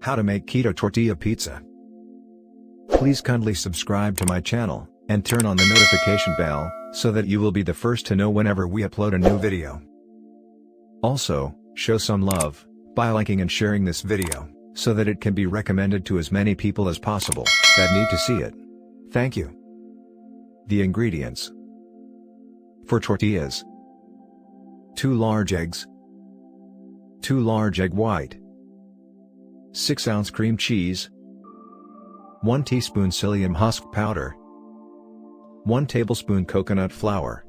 How to make Keto Tortilla Pizza. Please kindly subscribe to my channel, and turn on the notification bell, so that you will be the first to know whenever we upload a new video. Also, show some love, by liking and sharing this video, so that it can be recommended to as many people as possible, that need to see it. Thank you. The ingredients. For tortillas: 2 large eggs, 2 large egg white, 6-ounce cream cheese, 1 teaspoon psyllium husk powder, 1 tablespoon coconut flour,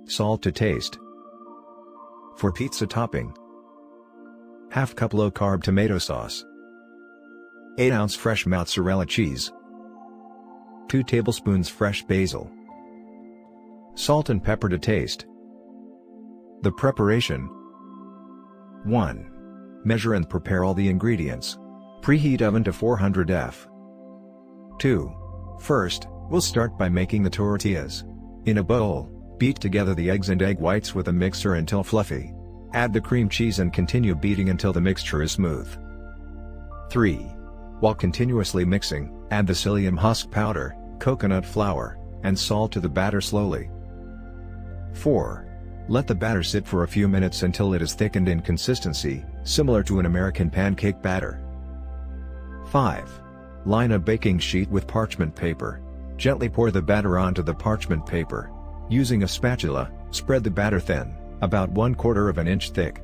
salt to taste. For pizza topping: ½ cup low-carb tomato sauce, 8-ounce fresh mozzarella cheese, 2 tablespoons fresh basil, salt and pepper to taste. The preparation: 1. Measure and prepare all the ingredients. Preheat oven to 400 F. 2. First, we'll start by making the tortillas. In a bowl, beat together the eggs and egg whites with a mixer until fluffy. Add the cream cheese and continue beating until the mixture is smooth. 3. While continuously mixing, add the psyllium husk powder, coconut flour, and salt to the batter slowly. 4. Let the batter sit for a few minutes until it is thickened in consistency, similar to an American pancake batter. 5. Line a baking sheet with parchment paper. Gently pour the batter onto the parchment paper. Using a spatula, spread the batter thin, about 1/4 inch thick.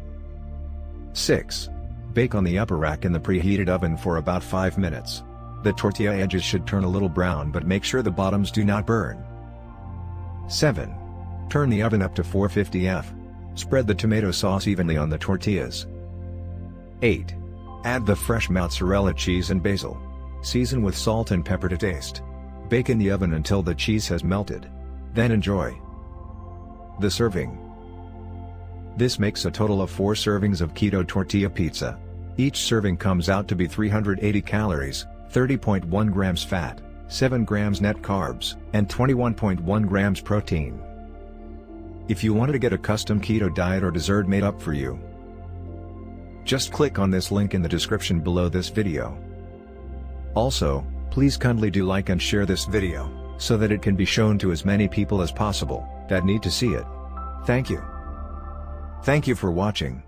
6. Bake on the upper rack in the preheated oven for about 5 minutes. The tortilla edges should turn a little brown, but make sure the bottoms do not burn. 7. Turn the oven up to 450 F. Spread the tomato sauce evenly on the tortillas. 8. Add the fresh mozzarella cheese and basil. Season with salt and pepper to taste. Bake in the oven until the cheese has melted. Then enjoy. The serving. This makes a total of 4 servings of Keto Tortilla Pizza. Each serving comes out to be 380 calories, 30.1 grams fat, 7 grams net carbs, and 21.1 grams protein. If you wanted to get a custom keto diet or dessert made up for you, just click on this link in the description below this video. Also, please kindly do like and share this video, so that it can be shown to as many people as possible, that need to see it. Thank you. Thank you for watching.